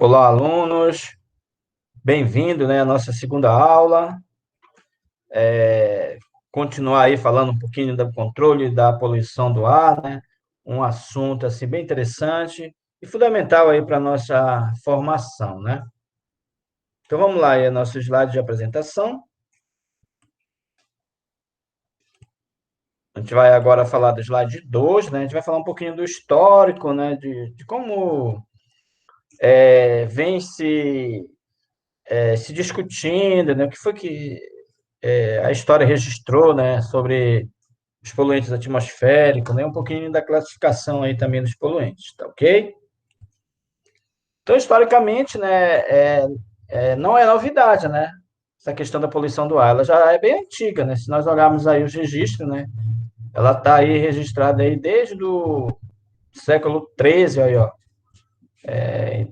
Olá, alunos, bem-vindo, né, à nossa segunda aula. Continuar aí falando um pouquinho do controle da poluição do ar, né? Um assunto assim bem interessante e fundamental aí para a nossa formação, né? Então vamos lá, aí, nosso slide de apresentação. A gente vai agora falar do slide 2, né? A gente vai falar um pouquinho do histórico, né? De como vem se discutindo, né? O que foi que a história registrou, né? Sobre os poluentes atmosféricos, né? Um pouquinho da classificação aí também dos poluentes, tá ok? Então, historicamente, né, não é novidade, né? Essa questão da poluição do ar, ela já é bem antiga, né? Se nós olharmos aí os registros, né? Ela está aí registrada aí desde o século XIII, aí, ó.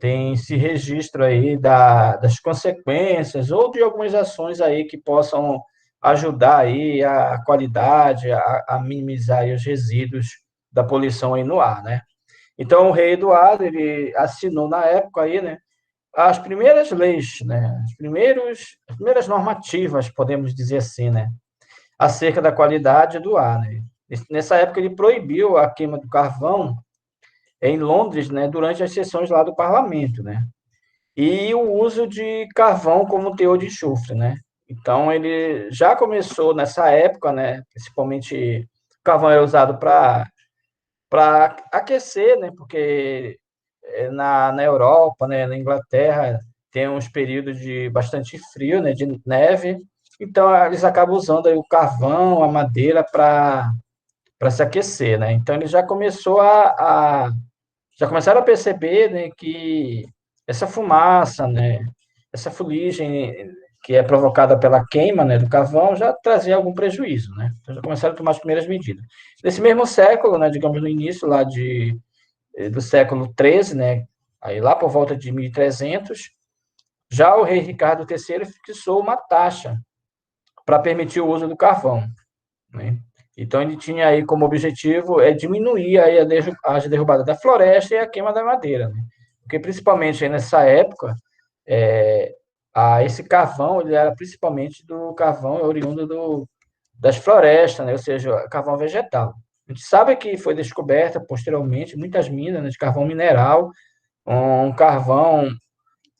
Tem esse registro aí das consequências ou de algumas ações aí que possam ajudar aí a qualidade, a minimizar aí os resíduos da poluição aí no ar, né? Então, o rei Eduardo, ele assinou na época aí, né, as primeiras leis, né, as primeiras normativas, podemos dizer assim, né, acerca da qualidade do ar, né. Nessa época, ele proibiu a queima do carvão em Londres, né, durante as sessões lá do parlamento, né, e o uso de carvão como teor de enxofre, né. Então, ele já começou nessa época, né, principalmente o carvão é usado para aquecer, né, porque na Europa, né, na Inglaterra, tem uns períodos de bastante frio, né, de neve, então eles acabam usando aí o carvão, a madeira para se aquecer, né? Então ele já começou já começaram a perceber, né, que essa fumaça, né, essa fuligem que é provocada pela queima, né, do carvão já trazia algum prejuízo, né? Então já começaram a tomar as primeiras medidas. Nesse mesmo século, né, digamos no início lá do século XIII, né, aí lá por volta de 1300, já o rei Ricardo III fixou uma taxa para permitir o uso do carvão, né? Então ele tinha aí como objetivo diminuir aí a derrubada da floresta e a queima da madeira, né? Porque principalmente aí nessa época, é, esse carvão ele era principalmente do carvão oriundo das florestas, né? Ou seja, carvão vegetal. A gente sabe que foi descoberta posteriormente muitas minas, né, de carvão mineral, um carvão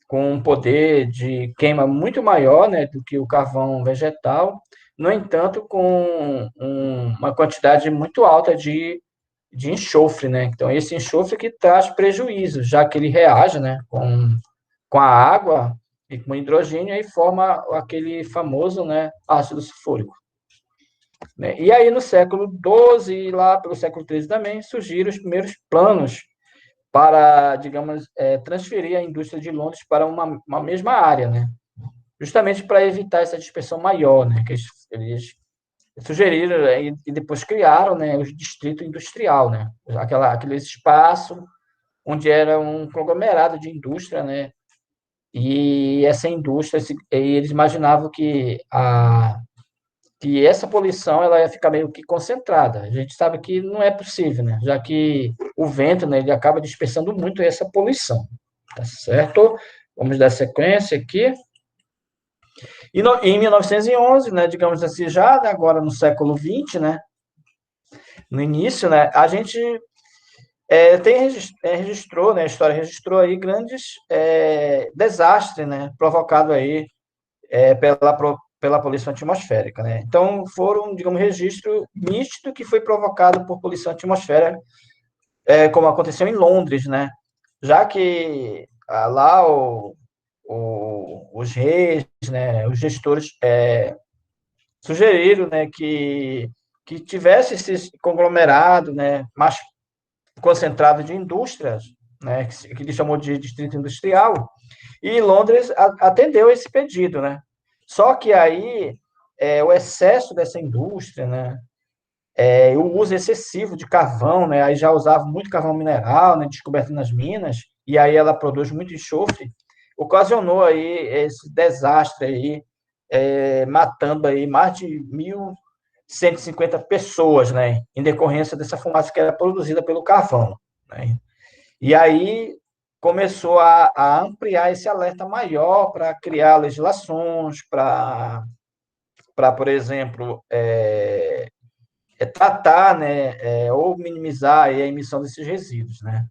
com um poder de queima muito maior, né, do que o carvão vegetal, no entanto, com uma quantidade muito alta de enxofre, né? Então, esse enxofre que traz prejuízo, já que ele reage, né, com a água e com o hidrogênio e forma aquele famoso, né, ácido sulfúrico, né? E aí, no século XII e lá pelo século XIII também, surgiram os primeiros planos para, digamos, transferir a indústria de Londres para uma mesma área, né? Justamente para evitar essa dispersão maior, né? Que eles sugeriram e depois criaram, né, o distrito industrial, né? Aquele espaço onde era um conglomerado de indústria, né? E essa indústria, eles imaginavam que essa poluição ela ia ficar meio que concentrada. A gente sabe que não é possível, né? Já que o vento, né, ele acaba dispersando muito essa poluição, tá certo? Vamos dar sequência aqui. E em 1911, né, digamos assim, já agora no século XX, né, no início, né, a gente registrou, né, a história registrou aí grandes desastres, né, provocado aí pela poluição atmosférica, né? Então, foram, digamos, registro nítido que foi provocado por poluição atmosférica, como aconteceu em Londres, né? Já que lá os reis, né, os gestores sugeriram, né, que tivesse esse conglomerado, né, mais concentrado de indústrias, né, que ele chamou de distrito industrial, e Londres atendeu esse pedido, né? Só que aí o excesso dessa indústria, né, o uso excessivo de carvão, né, aí já usava muito carvão mineral, né, descoberto nas minas, e aí ela produz muito enxofre, ocasionou aí esse desastre aí, matando aí mais de 1.150 pessoas, né, em decorrência dessa fumaça que era produzida pelo carvão, né? E aí, começou a ampliar esse alerta maior para criar legislações, por exemplo, tratar, né, ou minimizar a emissão desses resíduos, né?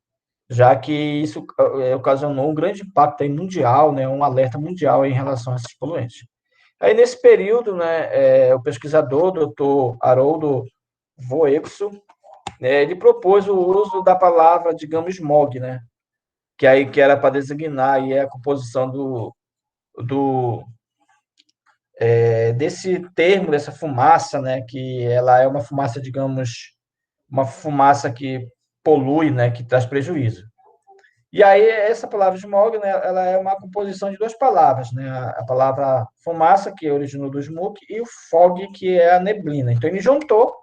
Já que isso ocasionou um grande impacto aí mundial, né, um alerta mundial em relação a esses poluentes. Aí, nesse período, né, o pesquisador, doutor Haroldo Voexo, né, ele propôs o uso da palavra, digamos, smog, né, que era para designar aí a composição do desse termo, dessa fumaça, né, que ela é uma fumaça, digamos, uma fumaça que polui, né, que traz prejuízo. E aí, essa palavra smog, né, ela é uma composição de duas palavras, né? A palavra fumaça, que originou do smoke, e o fog, que é a neblina. Então, ele juntou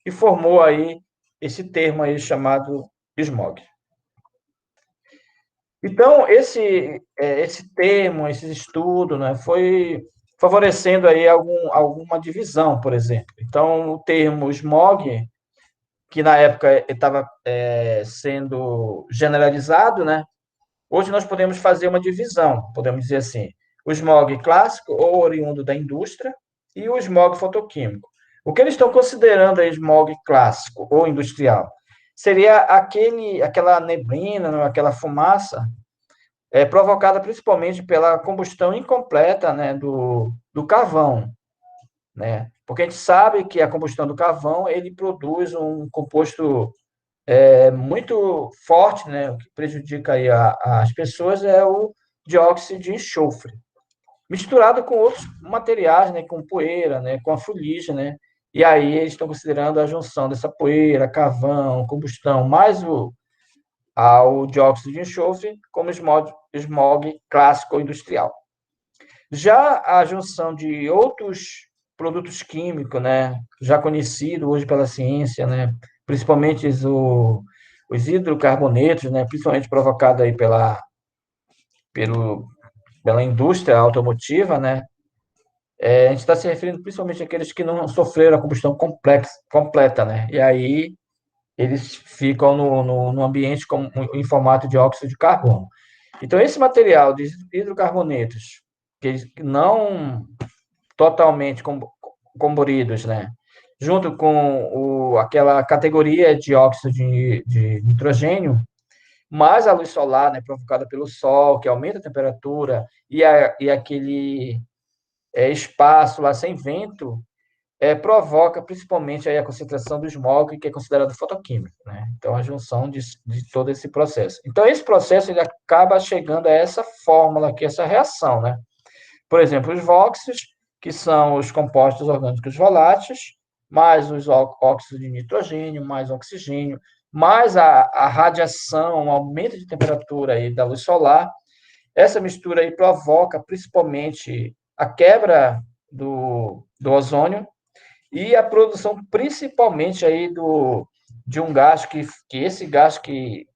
e formou aí esse termo aí chamado smog. Então, esse termo, esse estudo, né, foi favorecendo aí alguma divisão, por exemplo. Então, o termo smog, que na época estava sendo generalizado, né? Hoje nós podemos fazer uma divisão, podemos dizer assim, o smog clássico ou oriundo da indústria e o smog fotoquímico. O que eles estão considerando aí smog clássico ou industrial? Seria aquela neblina, né, aquela fumaça provocada principalmente pela combustão incompleta, né, do carvão, né? Porque a gente sabe que a combustão do carvão ele produz um composto muito forte, né? O que prejudica aí as pessoas é o dióxido de enxofre, misturado com outros materiais, né? Com poeira, né? Com a fuligem, né? E aí eles estão considerando a junção dessa poeira, carvão, combustão, mais ao dióxido de enxofre como smog clássico industrial. Já a junção de outros produtos químicos, né, já conhecido hoje pela ciência, né, principalmente os hidrocarbonetos, né, principalmente provocado aí pelo, pela indústria automotiva, né, a gente está se referindo principalmente àqueles que não sofreram a combustão completa, né, e aí eles ficam no ambiente em formato de óxido de carbono. Então, esse material de hidrocarbonetos, que eles não totalmente comburidos, né? Junto com aquela categoria de óxido de nitrogênio, mais a luz solar, né, provocada pelo sol, que aumenta a temperatura, e aquele espaço lá sem vento, provoca principalmente aí a concentração do smog, que é considerado fotoquímico, né? Então, a junção de todo esse processo. Então, esse processo ele acaba chegando a essa fórmula aqui, essa reação, né? Por exemplo, os VOXs, que são os compostos orgânicos voláteis, mais os óxidos de nitrogênio, mais oxigênio, mais a radiação, o aumento de temperatura aí da luz solar. Essa mistura aí provoca principalmente a quebra do ozônio e a produção principalmente aí de um gás que esse gás que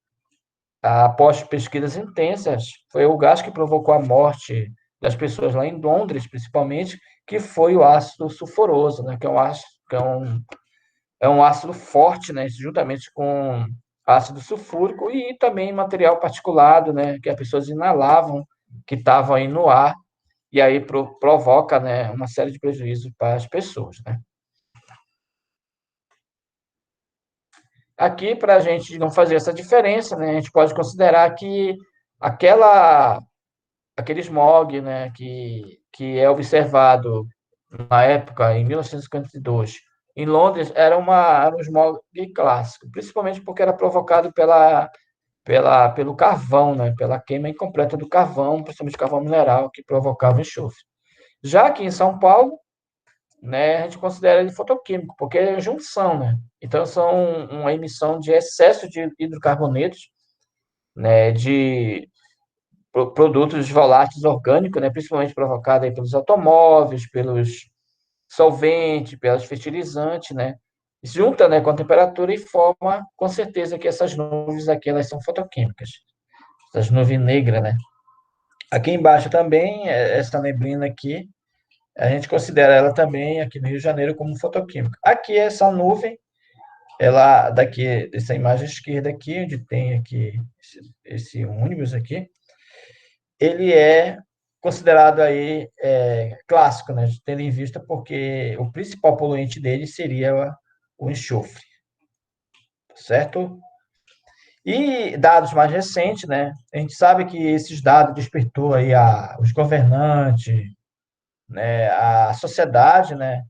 após pesquisas intensas, foi o gás que provocou a morte das pessoas lá em Londres, principalmente, que foi o ácido sulfuroso, né? Que é um ácido, é um ácido forte, né? Juntamente com ácido sulfúrico e também material particulado, né? Que as pessoas inalavam, que estavam aí no ar, e aí provoca, né? Uma série de prejuízos para as pessoas, né? Aqui, para a gente não fazer essa diferença, né? A gente pode considerar que aquela aquele smog, né, que é observado na época, em 1952, em Londres, era um smog clássico, principalmente porque era provocado pelo carvão, né, pela queima incompleta do carvão, principalmente carvão mineral, que provocava enxofre. Já aqui em São Paulo, né, a gente considera ele fotoquímico, porque é junção, né? Então, são uma emissão de excesso de hidrocarbonetos, né, de produtos voláteis orgânicos, né, principalmente provocado aí pelos automóveis, pelos solventes, pelos fertilizantes, né, junta, né, com a temperatura e forma, com certeza, que essas nuvens aqui, elas são fotoquímicas, essas nuvens negras, né. Aqui embaixo também, essa neblina aqui, a gente considera ela também, aqui no Rio de Janeiro, como fotoquímica. Aqui, essa nuvem ela daqui, dessa imagem esquerda aqui, onde tem aqui esse ônibus aqui, ele é considerado aí clássico, né, tendo em vista porque o principal poluente dele seria o enxofre, certo? E dados mais recentes, né, a gente sabe que esses dados despertou aí os governantes, né, a sociedade, né,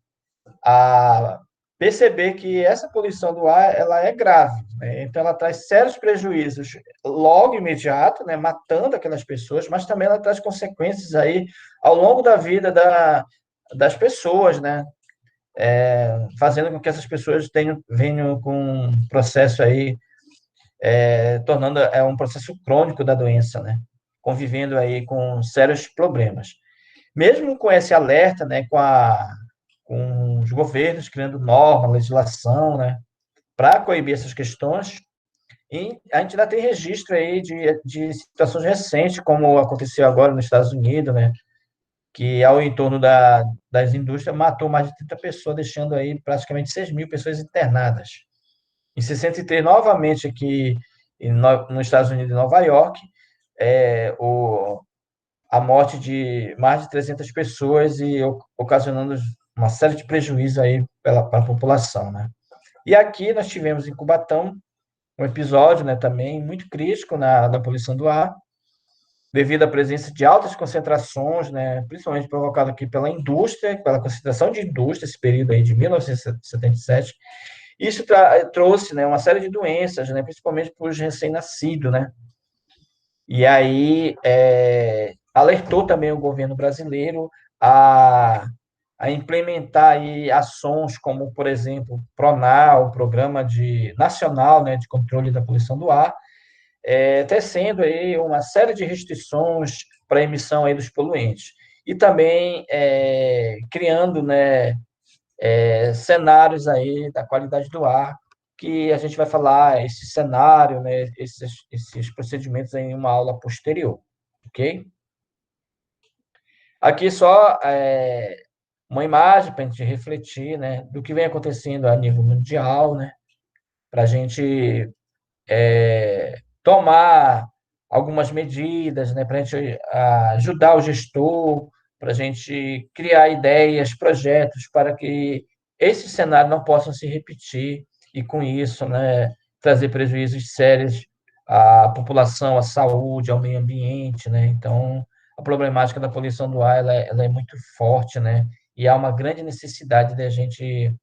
a perceber que essa poluição do ar ela é grave, né? Então ela traz sérios prejuízos logo imediato, né? Matando aquelas pessoas, mas também ela traz consequências aí ao longo da vida das pessoas, né? Fazendo com que essas pessoas venham com um processo aí, tornando um processo crônico da doença, né? Convivendo aí com sérios problemas. Mesmo com esse alerta, né, com os governos criando norma, legislação, né, para coibir essas questões, e a gente ainda tem registro aí de situações recentes, como aconteceu agora nos Estados Unidos, né, que ao entorno das indústrias matou mais de 30 pessoas, deixando aí praticamente 6 mil pessoas internadas. Em 63, novamente aqui nos Estados Unidos, em Nova York, a morte de mais de 300 pessoas e ocasionando uma série de prejuízos aí para a população, né? E aqui nós tivemos em Cubatão um episódio, né, também muito crítico na poluição do ar, devido à presença de altas concentrações, né, principalmente provocado aqui pela indústria, pela concentração de indústria, esse período aí de 1977. Isso trouxe, né, uma série de doenças, né, principalmente para os recém-nascidos, né? E aí alertou também o governo brasileiro a, a implementar aí ações como, por exemplo, PRONAR, o Programa Nacional, né, de Controle da Poluição do Ar, tecendo aí uma série de restrições para a emissão aí dos poluentes. E também criando, né, cenários aí da qualidade do ar, que a gente vai falar esse cenário, né, esses procedimentos em uma aula posterior, ok? Aqui só uma imagem para a gente refletir, né, do que vem acontecendo a nível mundial, né, para a gente tomar algumas medidas, né, para a gente ajudar o gestor, para a gente criar ideias, projetos para que esse cenário não possa se repetir e, com isso, né, trazer prejuízos sérios à população, à saúde, ao meio ambiente, né? Então, a problemática da poluição do ar ela é muito forte, né? E há uma grande necessidade de a gente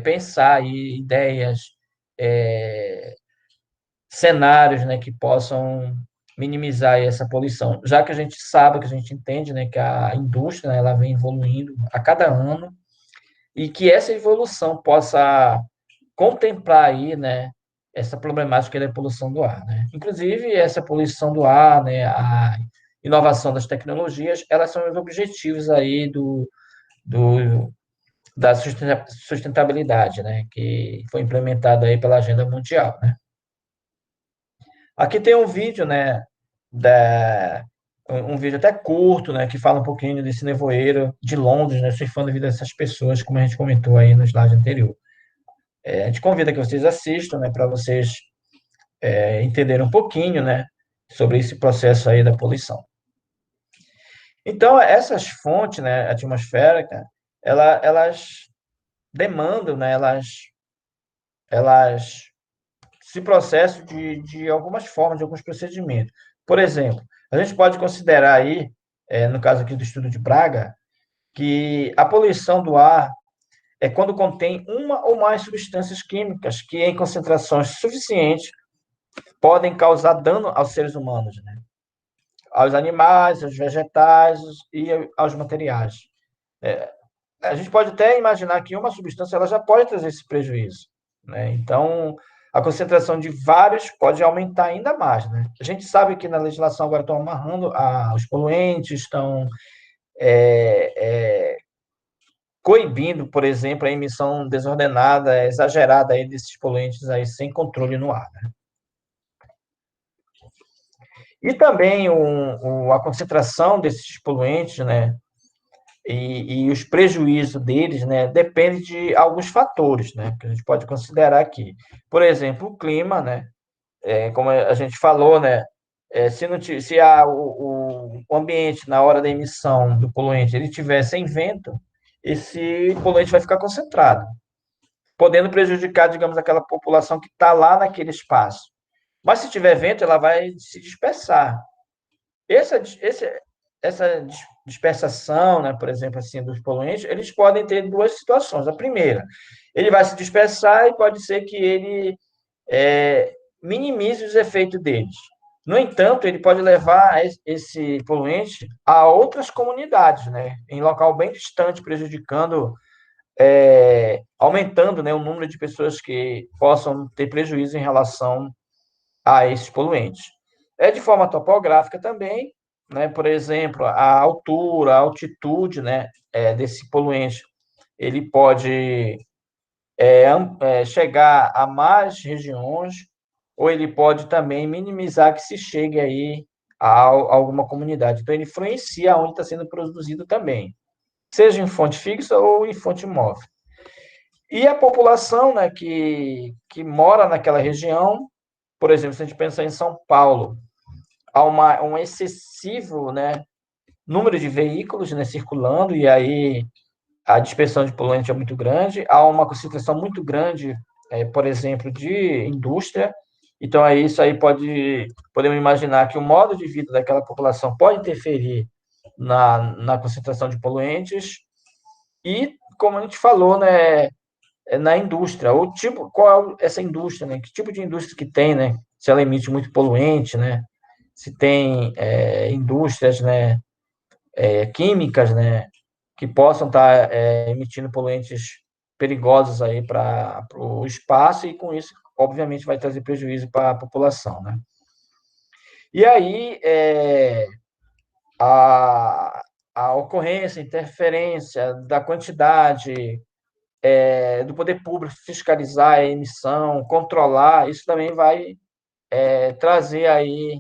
pensar aí ideias, é, cenários, né, que possam minimizar essa poluição, já que a gente sabe, que a gente entende, né, que a indústria, né, ela vem evoluindo a cada ano e que essa evolução possa contemplar aí, né, essa problemática da poluição do ar, né? Inclusive essa poluição do ar, né, a inovação das tecnologias, elas são os objetivos aí do da sustentabilidade, né, que foi implementado aí pela Agenda Mundial, né? Aqui tem um vídeo, né, da, um vídeo até curto, né, que fala um pouquinho desse nevoeiro de Londres, né, surfando a vida dessas pessoas, como a gente comentou aí no slide anterior. A gente convida que vocês assistam, né, para vocês entenderem um pouquinho, né, sobre esse processo aí da poluição. Então, essas fontes, né, atmosféricas, elas demandam, né, elas se processam de algumas formas, de alguns procedimentos. Por exemplo, a gente pode considerar aí, no caso aqui do estudo de Praga, que a poluição do ar é quando contém uma ou mais substâncias químicas que, em concentrações suficientes, podem causar dano aos seres humanos, né? Aos animais, aos vegetais e aos materiais. A gente pode até imaginar que uma substância ela já pode trazer esse prejuízo, né? Então, a concentração de vários pode aumentar ainda mais, né? A gente sabe que na legislação agora estão amarrando os poluentes, estão é, é, coibindo, por exemplo, a emissão desordenada, exagerada aí desses poluentes aí sem controle no ar, né? E também a concentração desses poluentes, né, e os prejuízos deles, né, depende de alguns fatores, né, que a gente pode considerar aqui. Por exemplo, o clima, né, como a gente falou, né, se não se o ambiente na hora da emissão do poluente ele tiver sem vento, esse poluente vai ficar concentrado, podendo prejudicar, digamos, aquela população que está lá naquele espaço. Mas se tiver vento, ela vai se dispersar. Essa, esse, essa dispersação, né, por exemplo, assim, dos poluentes, eles podem ter duas situações. A primeira, ele vai se dispersar e pode ser que ele minimize os efeitos deles. No entanto, ele pode levar esse poluente a outras comunidades, né, em local bem distante, prejudicando, aumentando, né, o número de pessoas que possam ter prejuízo em relação a esses poluentes. De forma topográfica também, né? Por exemplo, a altura, a altitude, né, desse poluente, ele pode chegar a mais regiões, ou ele pode também minimizar que se chegue aí a alguma comunidade. Então, ele influencia onde está sendo produzido também, seja em fonte fixa ou em fonte móvel. E a população, né, que mora naquela região, por exemplo, se a gente pensar em São Paulo, há um excessivo, né, número de veículos, né, circulando, e aí a dispersão de poluente é muito grande, há uma concentração muito grande, por exemplo, de indústria, então aí isso aí podemos imaginar que o modo de vida daquela população pode interferir na concentração de poluentes, e como a gente falou, né, na indústria, o tipo, qual é essa indústria, né, que tipo de indústria que tem, né, se ela emite muito poluente, né, se tem indústrias, né, químicas, né, que possam estar emitindo poluentes perigosos aí para o espaço, e com isso, obviamente, vai trazer prejuízo para a população, né? E aí, a, a ocorrência, interferência da quantidade, do poder público fiscalizar a emissão, controlar, isso também vai trazer aí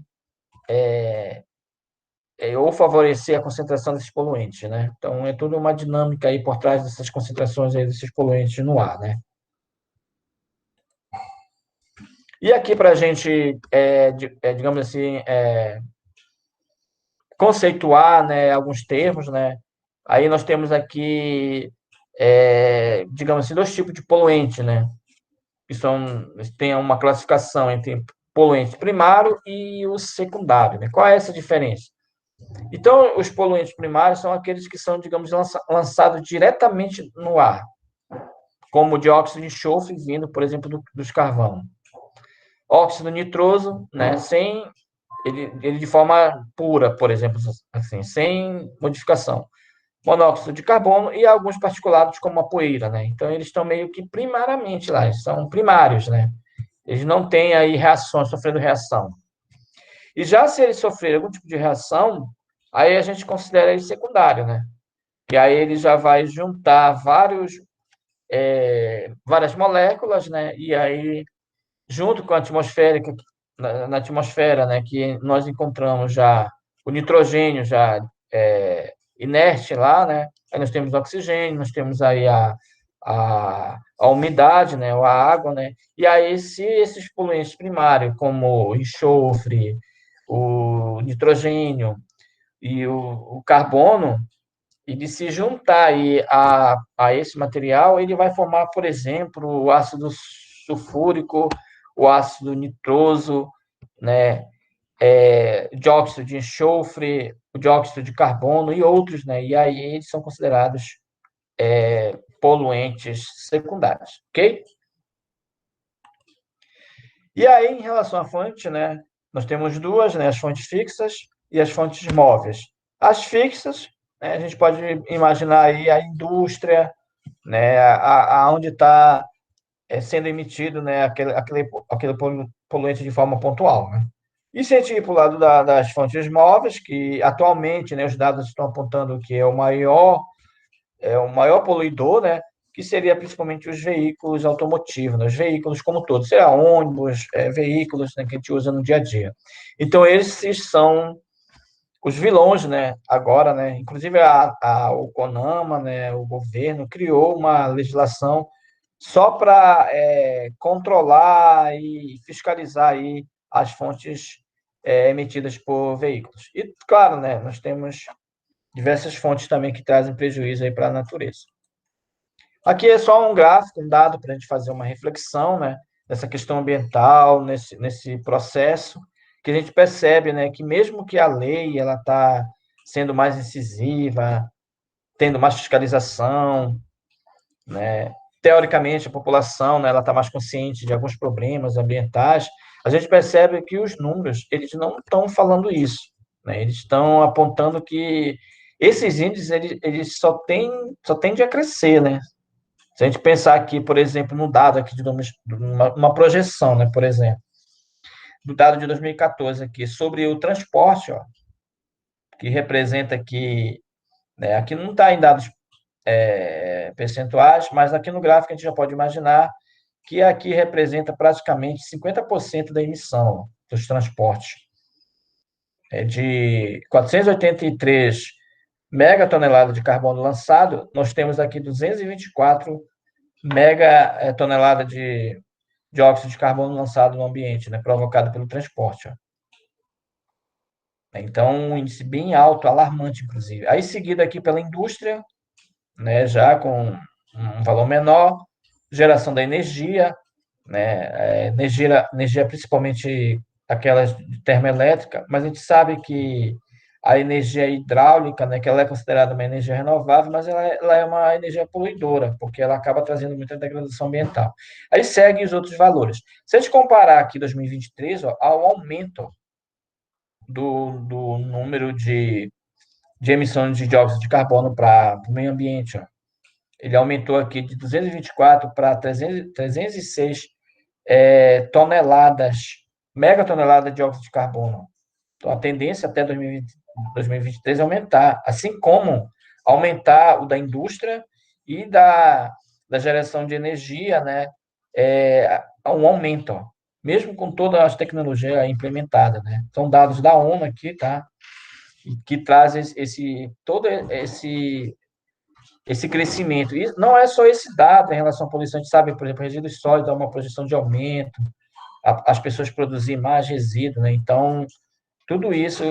ou favorecer a concentração desses poluentes, né? Então, é toda uma dinâmica aí por trás dessas concentrações aí desses poluentes no ar, né? E aqui para a gente, digamos assim, conceituar, né, alguns termos, né? Aí nós temos aqui, digamos assim, dois tipos de poluente, né? Que tem uma classificação entre poluente primário e o secundário, né? Qual é essa diferença? Então, os poluentes primários são aqueles que são, digamos, lançados diretamente no ar, como o dióxido de enxofre vindo, por exemplo, dos carvão. Óxido nitroso, né, sem ele de forma pura, por exemplo, assim, sem modificação. Monóxido de carbono e alguns particulados como a poeira, né? Então eles estão meio que primariamente lá, eles são primários, né? Eles não têm aí reações, sofrendo reação. E já se eles sofrerem algum tipo de reação, aí a gente considera ele secundário, né? Que aí ele já vai juntar várias moléculas, né? E aí, junto com a atmosférica, na atmosfera, né? Que nós encontramos já o nitrogênio já inerte lá, né? Aí nós temos o oxigênio, nós temos aí a umidade, né? A água, né? E aí, se esses poluentes primários, como o enxofre, o nitrogênio e o carbono, e de se juntar aí a esse material, ele vai formar, por exemplo, o ácido sulfúrico, o ácido nitroso, né? Dióxido de enxofre, o dióxido de carbono e outros, né? E aí eles são considerados poluentes secundários, ok? E aí, em relação à fonte, né? Nós temos duas, né? As fontes fixas e as fontes móveis. As fixas, né, a gente pode imaginar aí a indústria, né, aonde está sendo emitido, né, aquele poluente de forma pontual, né? E se a gente ir para o lado das fontes móveis, que atualmente, né, os dados estão apontando que é o maior poluidor, né, que seria principalmente os veículos automotivos, né, os veículos como todos, seja ônibus, veículos, né, que a gente usa no dia a dia. Então, esses são os vilões, né, agora, né, inclusive o CONAMA, né, o governo criou uma legislação só para controlar e fiscalizar aí as fontes emitidas por veículos. E, claro, né, nós temos diversas fontes também que trazem prejuízo aí para a natureza. Aqui é só um gráfico, um dado para a gente fazer uma reflexão, né, nessa questão ambiental, nesse processo, que a gente percebe, né, que mesmo que a lei ela está sendo mais incisiva, tendo mais fiscalização, né, teoricamente a população, né, ela está mais consciente de alguns problemas ambientais, a gente percebe que os números eles não estão falando isso, né, eles estão apontando que esses índices eles só tendem a crescer, né? Se a gente pensar aqui, por exemplo, no dado aqui de uma projeção, né, por exemplo, do dado de 2014 aqui sobre o transporte, ó, que representa aqui, né, aqui não está em dados percentuais, mas aqui no gráfico a gente já pode imaginar que aqui representa praticamente 50% da emissão dos transportes. É de 483 megatoneladas de carbono lançado, nós temos aqui 224 megatoneladas de dióxido de carbono lançado no ambiente, né, provocado pelo transporte. Ó. Então, um índice bem alto, alarmante, inclusive. Aí, seguido aqui pela indústria, né, já com um valor menor, geração da energia, né, energia principalmente aquelas de termoelétrica, mas a gente sabe que a energia hidráulica, né, que ela é considerada uma energia renovável, mas ela é uma energia poluidora, porque ela acaba trazendo muita degradação ambiental. Aí segue os outros valores. Se a gente comparar aqui 2023, ó, ao aumento do número de emissões de dióxido de carbono para o meio ambiente, ó. Ele aumentou aqui de 224 para 306 toneladas, megatoneladas de dióxido de carbono. Então, a tendência até 2023 é aumentar, assim como aumentar o da indústria e da geração de energia, né? Um aumento, ó, mesmo com todas as tecnologias implementadas, né? São dados da ONU aqui, tá? Que traz todo esse crescimento. E não é só esse dado em relação à poluição, a gente sabe, por exemplo, resíduos sólidos há uma projeção de aumento, as pessoas produzirem mais resíduo, né? Então, tudo isso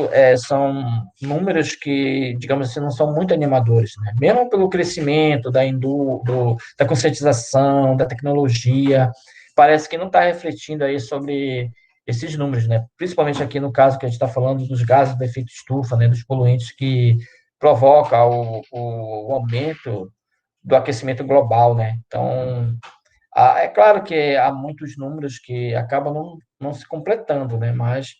são números que, digamos assim, não são muito animadores, né? Mesmo pelo crescimento da conscientização, da tecnologia, parece que não está refletindo aí sobre esses números, né? Principalmente aqui no caso que a gente está falando dos gases do efeito estufa, né? Dos poluentes que provocam o aumento do aquecimento global, né? Então, é claro que há muitos números que acabam não se completando, né? Mas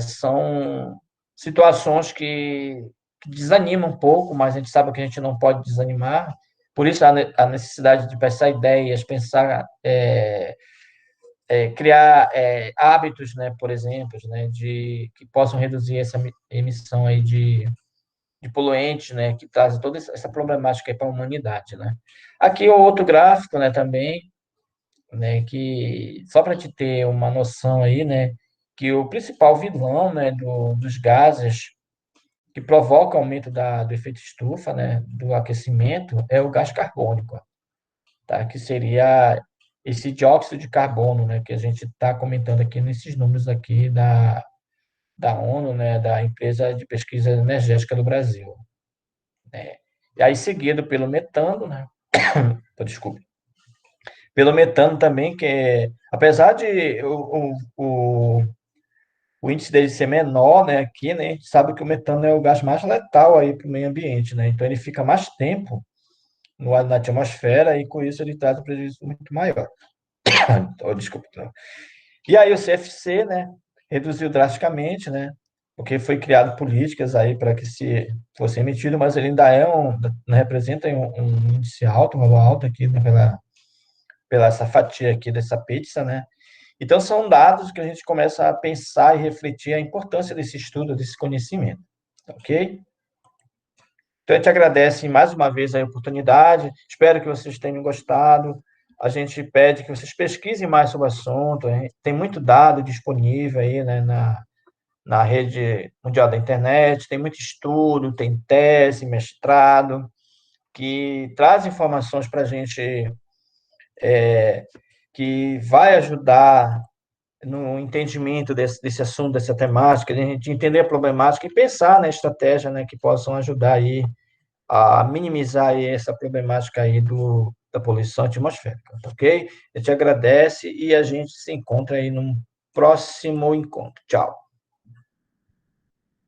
são situações que desanimam um pouco, mas a gente sabe que a gente não pode desanimar. Por isso, a necessidade de pensar ideias, pensar, criar hábitos, né, por exemplo, né, que possam reduzir essa emissão aí de poluentes, né, que trazem toda essa problemática para a humanidade, né. Aqui o outro gráfico, né, também, né, que só para te ter uma noção aí, né, que o principal vilão, né, dos gases que provoca o aumento do efeito estufa, né, do aquecimento, é o gás carbônico, tá? Que seria esse dióxido de carbono, né, que a gente está comentando aqui nesses números aqui da ONU, né, da empresa de pesquisa energética do Brasil, né? E aí seguido pelo metano, né? Desculpe. Pelo metano também, apesar de o índice dele ser menor, né, aqui, né, a gente sabe que o metano é o gás mais letal aí para o meio ambiente, né? Então ele fica mais tempo na atmosfera e com isso ele traz um prejuízo muito maior. Oh, desculpa. E aí o CFC, né, reduziu drasticamente, né, porque foi criado políticas aí para que se fosse emitido, mas ele ainda não representa um índice alto, um valor alto aqui, né, pela essa fatia aqui dessa pizza, né? Então são dados que a gente começa a pensar e refletir a importância desse estudo, desse conhecimento, ok? Então a gente agradece mais uma vez a oportunidade, espero que vocês tenham gostado. A gente pede que vocês pesquisem mais sobre o assunto, tem muito dado disponível aí, né, na rede mundial da internet, tem muito estudo, tem tese, mestrado, que traz informações para a gente, que vai ajudar no entendimento desse assunto, dessa temática, de a gente entender a problemática e pensar na estratégia, né, que possam ajudar aí a minimizar aí essa problemática aí da poluição atmosférica, tá ok? Eu te agradece e a gente se encontra aí num próximo encontro. Tchau.